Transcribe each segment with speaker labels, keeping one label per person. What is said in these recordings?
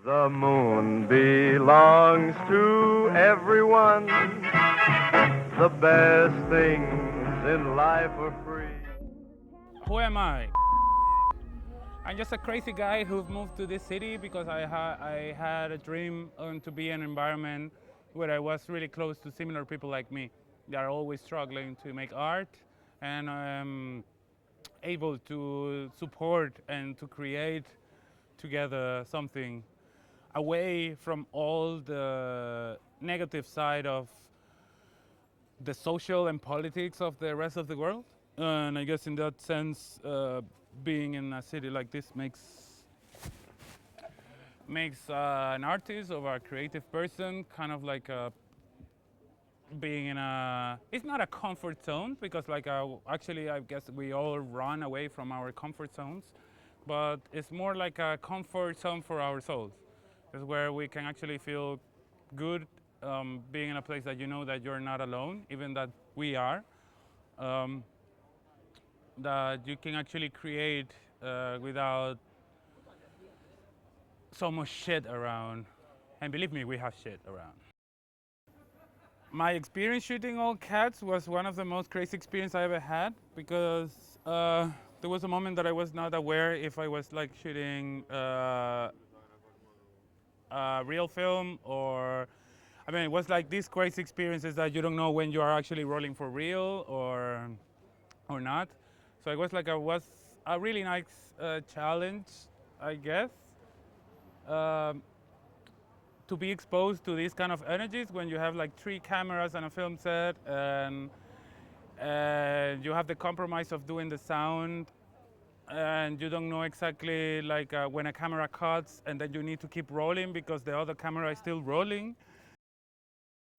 Speaker 1: The moon belongs to everyone. The best things in life are free.
Speaker 2: Who am I? I'm just a crazy guy who moved to this city because I had a dream to be in an environment where I was really close to similar people like me. They are always struggling to make art and able to support and to create together something away from all the negative side of the social and politics of the rest of the world. And I guess in that sense, being in a city like this makes an artist or a creative person kind of like being in a. It's not a comfort zone because like actually I guess we all run away from our comfort zones, but it's more like a comfort zone for our souls. It's where we can actually feel good being in a place that you know that you're not alone, even that we are. Um, that you can actually create without so much shit around. And believe me, we have shit around. My experience shooting all cats was one of the most crazy experiences I ever had because there was a moment that I was not aware if I was like shooting a real film or I mean it was like these crazy experiences that you don't know when you are actually rolling for real or not. So it was like was a really nice challenge, I guess, um, to be exposed to these kind of energies when you have like 3 cameras and a film set and you have the compromise of doing the sound and you don't know exactly like when a camera cuts and then you need to keep rolling because the other camera is still rolling.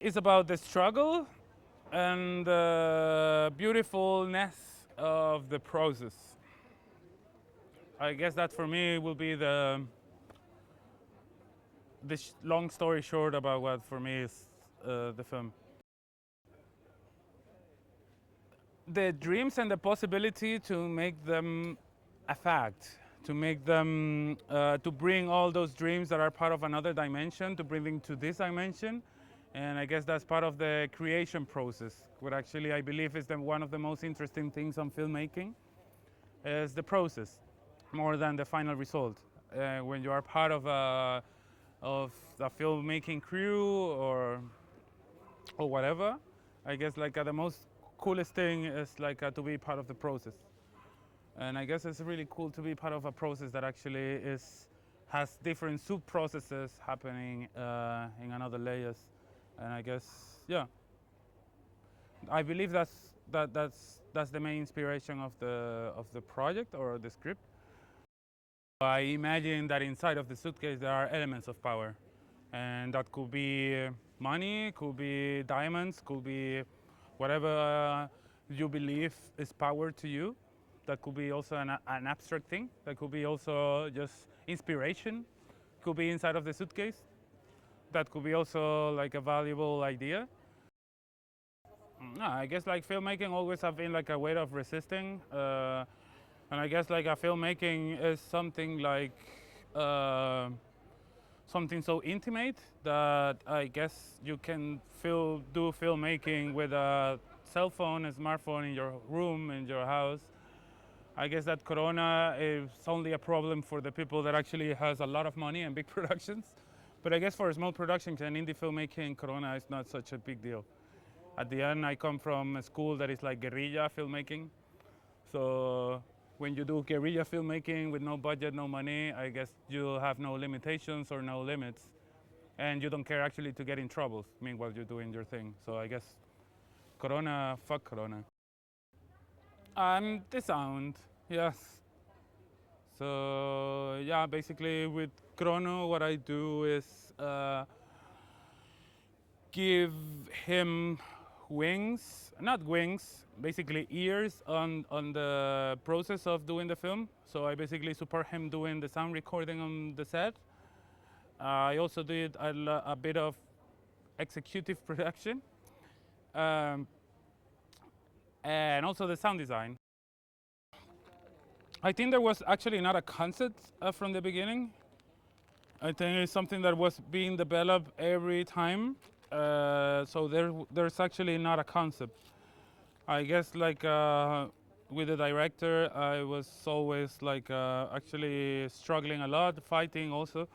Speaker 2: It's about the struggle and the beautifulness of the process. I guess that for me will be the long story short about what for me is the film. The dreams and the possibility to make them a fact, to make them, to bring all those dreams that are part of another dimension, to bring them to this dimension. And I guess that's part of the creation process, what actually I believe is one of the most interesting things on filmmaking, is the process, more than the final result. When you are part of a filmmaking crew or whatever, I guess like the most coolest thing is like to be part of the process. And I guess it's really cool to be part of a process that actually has different sub processes happening in another layers. And I guess yeah, I believe that's the main inspiration of the project or the script. I imagine that inside of the suitcase there are elements of power, and that could be money, could be diamonds, could be whatever you believe is power to you. That could be also an abstract thing. That could be also just inspiration. Could be inside of the suitcase. That could be also like a valuable idea. No, I guess like filmmaking always have been like a way of resisting, and I guess like a filmmaking is something like something so intimate that I guess you can do filmmaking with a cell phone, a smartphone in your room, in your house. I guess that Corona is only a problem for the people that actually has a lot of money and big productions. But I guess for small productions and indie filmmaking, Corona is not such a big deal. At the end, I come from a school that is like guerrilla filmmaking. So when you do guerrilla filmmaking with no budget, no money, I guess you have no limitations or no limits. And you don't care actually to get in trouble meanwhile you're doing your thing. So I guess Corona, fuck Corona. The sound, yes. So yeah, basically with Chrono, what I do is give him wings, not wings, basically ears on the process of doing the film. So I basically support him doing the sound recording on the set. I also did a bit of executive production um, and also the sound design. I think there was actually not a concept from the beginning. I think it's something that was being developed every time. So there's actually not a concept. I guess like with the director, I was always like actually struggling a lot, fighting also,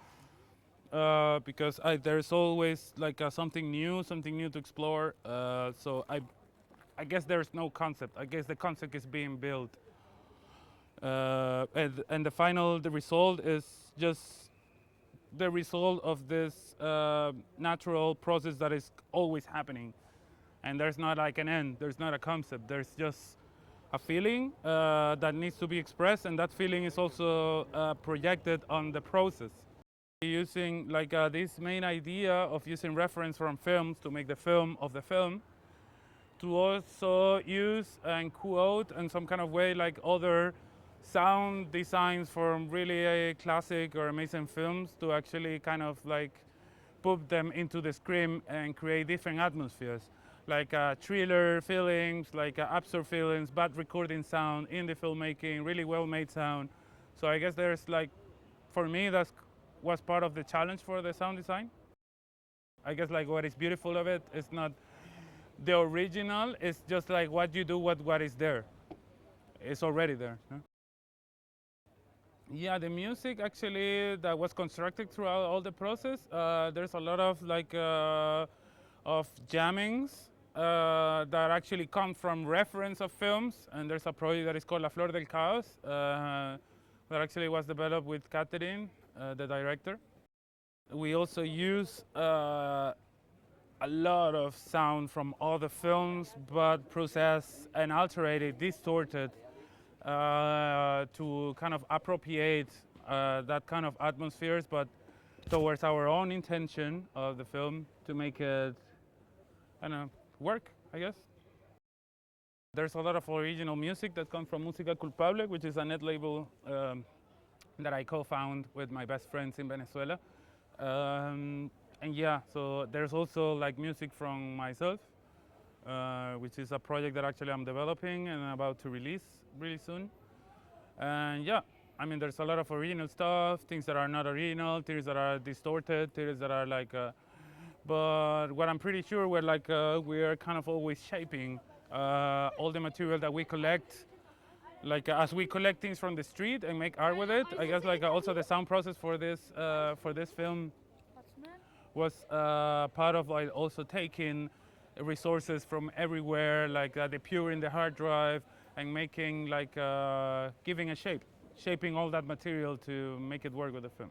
Speaker 2: because there's always like something new to explore. I guess there's no concept. I guess the concept is being built, and the result is just the result of this natural process that is always happening, and there's not like an end. There's not a concept. There's just a feeling that needs to be expressed, and that feeling is also projected on the process. Using like this main idea of using reference from films to make the film of the film, to also use and quote in some kind of way like other sound designs from really classic or amazing films to actually kind of like put them into the screen and create different atmospheres, like thriller feelings, like absurd feelings, bad recording sound in the filmmaking, really well made sound. So I guess there's like, for me, that's was part of the challenge for the sound design. I guess like what is beautiful of it is not the original, it's just like what you do, what is there. It's already there. Huh? Yeah, the music actually that was constructed throughout all the process. There's a lot of like of jammings that actually come from reference of films, and there's a project that is called La Flor del Caos that actually was developed with Catherine, the director. We also use a lot of sound from other films, but processed and alterated, distorted to kind of appropriate that kind of atmospheres, but towards our own intention of the film to make it, I don't know, work, I guess. There's a lot of original music that comes from Música Culpable, which is a net label that I co-found with my best friends in Venezuela. And yeah, so there's also like music from myself, which is a project that actually I'm developing and about to release really soon. And yeah, I mean, there's a lot of original stuff, things that are not original, things that are distorted, things that are like, but what I'm pretty sure we are kind of always shaping all the material that we collect. Like as we collect things from the street and make art with it, I guess like also the sound process for this film was part of like also taking resources from everywhere, like the pure in the hard drive, and making like giving a shape, shaping all that material to make it work with the film.